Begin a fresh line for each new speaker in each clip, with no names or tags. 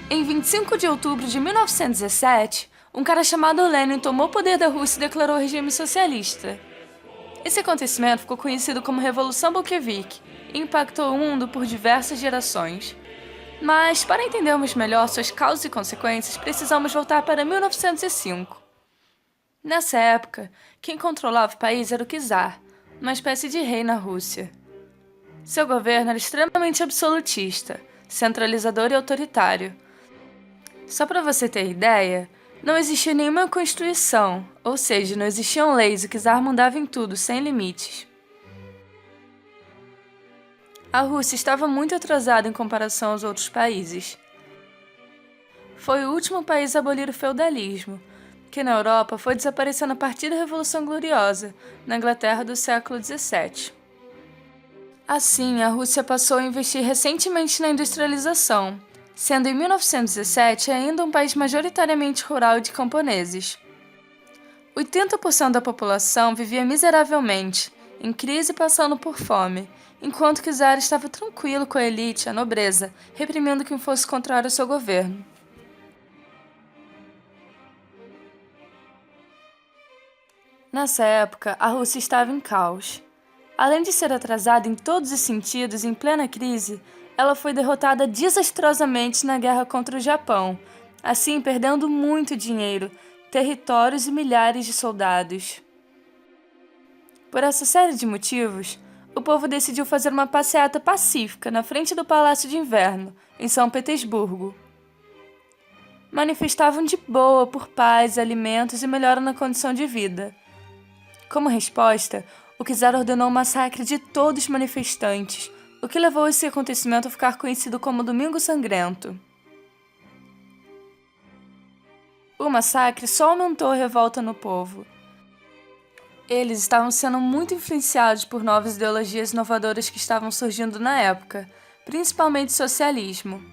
Em 25 de outubro de 1917, um cara chamado Lenin tomou o poder da Rússia e declarou o regime socialista. Esse acontecimento ficou conhecido como Revolução Bolchevique e impactou o mundo por diversas gerações. Mas, para entendermos melhor suas causas e consequências, precisamos voltar para 1905. Nessa época, quem controlava o país era o czar, uma espécie de rei na Rússia. Seu governo era extremamente absolutista, centralizador e autoritário. Só para você ter ideia, não existia nenhuma constituição, ou seja, não existiam leis e o czar mandava em tudo, sem limites. A Rússia estava muito atrasada em comparação aos outros países. Foi o último país a abolir o feudalismo, que na Europa foi desaparecendo a partir da Revolução Gloriosa, na Inglaterra do século XVII. Assim, a Rússia passou a investir recentemente na industrialização, sendo em 1917 ainda um país majoritariamente rural e de camponeses. 80% da população vivia miseravelmente, em crise e passando por fome, enquanto que o czar estava tranquilo com a elite, a nobreza, reprimindo quem fosse contrário ao seu governo. Nessa época, a Rússia estava em caos. Além de ser atrasada em todos os sentidos em plena crise, ela foi derrotada desastrosamente na guerra contra o Japão, assim perdendo muito dinheiro, territórios e milhares de soldados. Por essa série de motivos, o povo decidiu fazer uma passeata pacífica na frente do Palácio de Inverno, em São Petersburgo. Manifestavam de boa por paz, alimentos e melhora na condição de vida. Como resposta, o czar ordenou o massacre de todos os manifestantes, o que levou esse acontecimento a ficar conhecido como Domingo Sangrento. O massacre só aumentou a revolta no povo. Eles estavam sendo muito influenciados por novas ideologias inovadoras que estavam surgindo na época, principalmente o socialismo.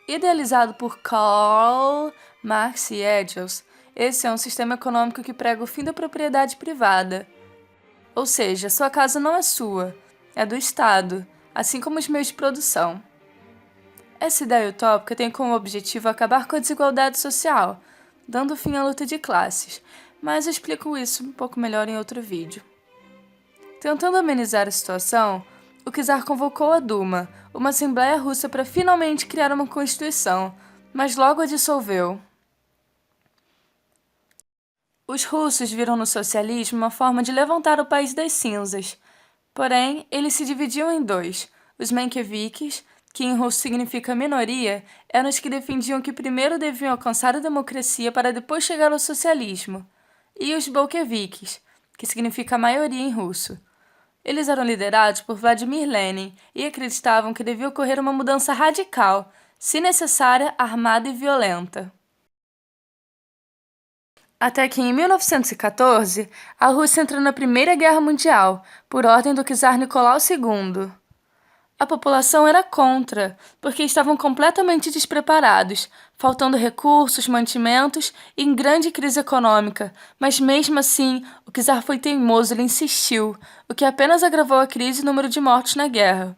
Idealizado por Karl Marx e Engels, esse é um sistema econômico que prega o fim da propriedade privada. Ou seja, sua casa não é sua, é do Estado, assim como os meios de produção. Essa ideia utópica tem como objetivo acabar com a desigualdade social, dando fim à luta de classes, mas eu explico isso um pouco melhor em outro vídeo. Tentando amenizar a situação, o czar convocou a Duma, uma assembleia russa para finalmente criar uma constituição, mas logo a dissolveu. Os russos viram no socialismo uma forma de levantar o país das cinzas. Porém, eles se dividiam em dois. Os mencheviques, que em russo significa minoria, eram os que defendiam que primeiro deviam alcançar a democracia para depois chegar ao socialismo. E os bolcheviques, que significa maioria em russo. Eles eram liderados por Vladimir Lenin e acreditavam que devia ocorrer uma mudança radical, se necessária, armada e violenta. Até que em 1914, a Rússia entrou na Primeira Guerra Mundial, por ordem do czar Nicolau II. A população era contra, porque estavam completamente despreparados, faltando recursos, mantimentos e em grande crise econômica, mas mesmo assim, o czar foi teimoso, ele insistiu, o que apenas agravou a crise e o número de mortos na guerra.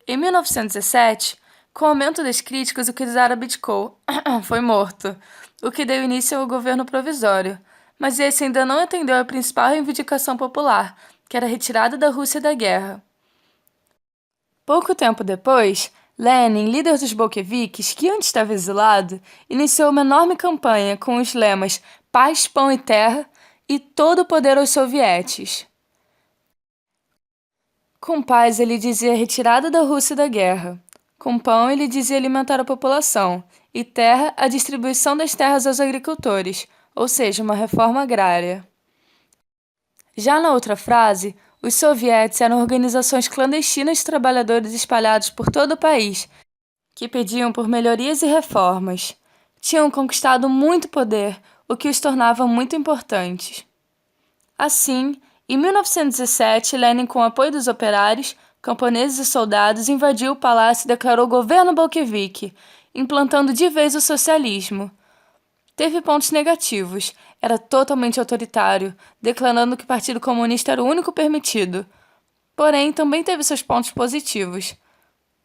Em 1917, com o aumento das críticas, o czar abdicou, foi morto, o que deu início ao governo provisório, mas esse ainda não atendeu à principal reivindicação popular, que era a retirada da Rússia da guerra. Pouco tempo depois, Lenin, líder dos bolcheviques, que antes estava exilado, iniciou uma enorme campanha com os lemas Paz, Pão e Terra e todo o poder aos sovietes. Com paz, ele dizia a retirada da Rússia da guerra. Com pão, ele dizia alimentar a população, e terra, a distribuição das terras aos agricultores, ou seja, uma reforma agrária. Já na outra frase, os sovietes eram organizações clandestinas de trabalhadores espalhados por todo o país, que pediam por melhorias e reformas. Tinham conquistado muito poder, o que os tornava muito importantes. Assim, em 1917, Lenin, com o apoio dos operários, camponeses e soldados, invadiu o palácio e declarou governo bolchevique, implantando de vez o socialismo. Teve pontos negativos, era totalmente autoritário, declarando que o Partido Comunista era o único permitido. Porém, também teve seus pontos positivos.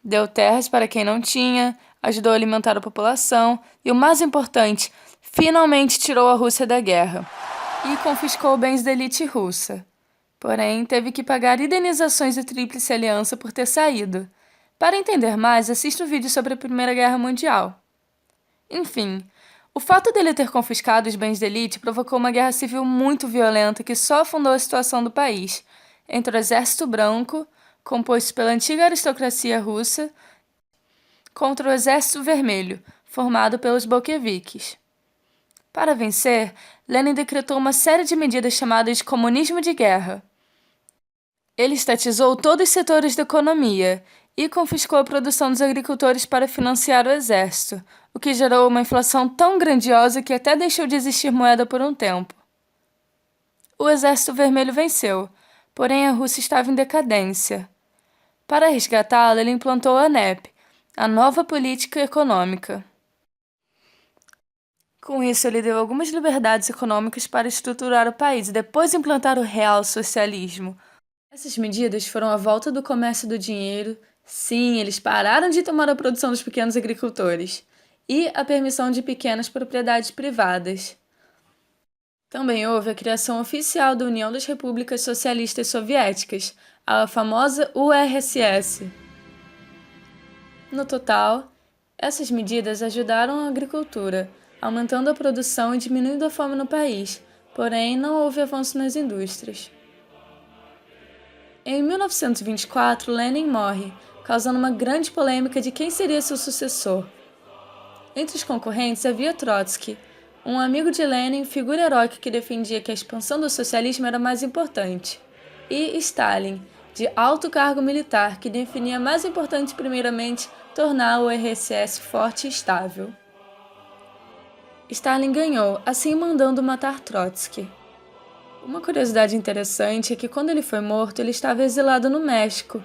Deu terras para quem não tinha, ajudou a alimentar a população e, o mais importante, finalmente tirou a Rússia da guerra e confiscou bens da elite russa. Porém, teve que pagar indenizações da Tríplice Aliança por ter saído. Para entender mais, assista o vídeo sobre a Primeira Guerra Mundial. Enfim, o fato dele ter confiscado os bens da elite provocou uma guerra civil muito violenta que só afundou a situação do país, entre o Exército Branco, composto pela antiga aristocracia russa, contra o Exército Vermelho, formado pelos bolcheviques. Para vencer, Lenin decretou uma série de medidas chamadas de comunismo de guerra. Ele estatizou todos os setores da economia e confiscou a produção dos agricultores para financiar o exército, o que gerou uma inflação tão grandiosa que até deixou de existir moeda por um tempo. O Exército Vermelho venceu, porém a Rússia estava em decadência. Para resgatá-la, ele implantou a NEP, a nova política econômica. Com isso, ele deu algumas liberdades econômicas para estruturar o país e depois implantar o real socialismo. Essas medidas foram a volta do comércio do dinheiro, sim, eles pararam de tomar a produção dos pequenos agricultores, e a permissão de pequenas propriedades privadas. Também houve a criação oficial da União das Repúblicas Socialistas Soviéticas, a famosa URSS. No total, essas medidas ajudaram a agricultura, aumentando a produção e diminuindo a fome no país, porém não houve avanço nas indústrias. Em 1924, Lenin morre, causando uma grande polêmica de quem seria seu sucessor. Entre os concorrentes havia Trotsky, um amigo de Lenin, figura heróica que defendia que a expansão do socialismo era mais importante, e Stalin, de alto cargo militar, que definia mais importante primeiramente tornar o URSS forte e estável. Stalin ganhou, assim mandando matar Trotsky. Uma curiosidade interessante é que quando ele foi morto, ele estava exilado no México,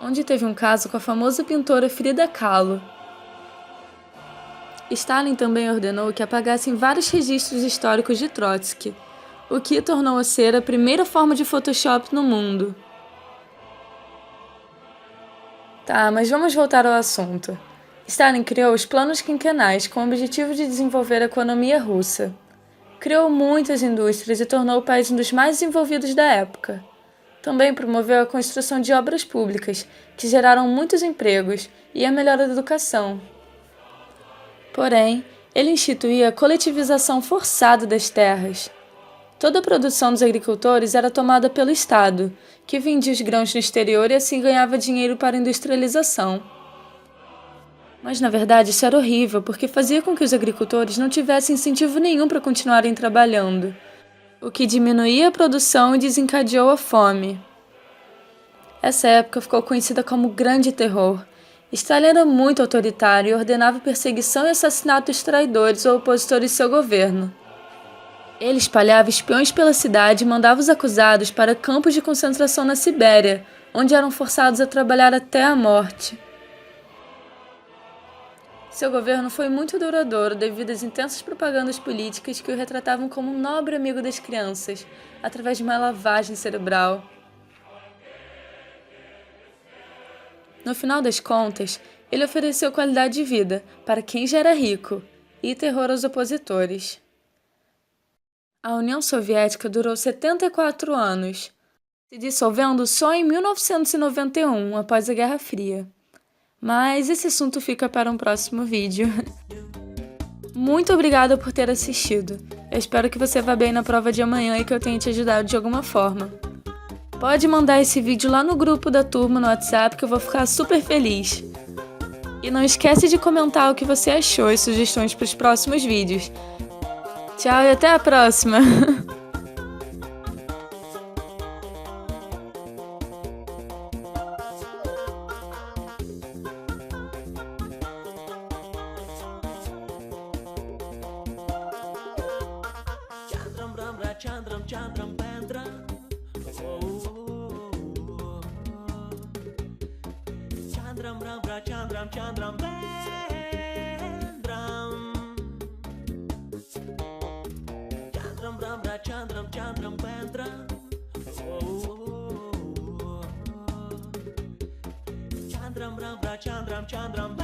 onde teve um caso com a famosa pintora Frida Kahlo. Stalin também ordenou que apagassem vários registros históricos de Trotsky, o que tornou-a ser a primeira forma de Photoshop no mundo. Tá, mas vamos voltar ao assunto. Stalin criou os planos quinquenais com o objetivo de desenvolver a economia russa. Criou muitas indústrias e tornou o país um dos mais desenvolvidos da época. Também promoveu a construção de obras públicas, que geraram muitos empregos, e a melhora da educação. Porém, ele instituía a coletivização forçada das terras. Toda a produção dos agricultores era tomada pelo Estado, que vendia os grãos no exterior e assim ganhava dinheiro para a industrialização. Mas, na verdade, isso era horrível, porque fazia com que os agricultores não tivessem incentivo nenhum para continuarem trabalhando, o que diminuía a produção e desencadeou a fome. Essa época ficou conhecida como Grande Terror. Stalin era muito autoritário e ordenava perseguição e assassinato dos traidores ou opositores de seu governo. Ele espalhava espiões pela cidade e mandava os acusados para campos de concentração na Sibéria, onde eram forçados a trabalhar até a morte. Seu governo foi muito duradouro devido às intensas propagandas políticas que o retratavam como um nobre amigo das crianças, através de uma lavagem cerebral. No final das contas, ele ofereceu qualidade de vida para quem já era rico e terror aos opositores. A União Soviética durou 74 anos, se dissolvendo só em 1991, após a Guerra Fria. Mas esse assunto fica para um próximo vídeo. Muito obrigada por ter assistido. Eu espero que você vá bem na prova de amanhã e que eu tenha te ajudado de alguma forma. Pode mandar esse vídeo lá no grupo da turma no WhatsApp que eu vou ficar super feliz. E não esquece de comentar o que você achou e sugestões para os próximos vídeos. Tchau e até a próxima!
Chandram Pendra. Chandram Pendra. Chandram Pendra. Chandram Chandram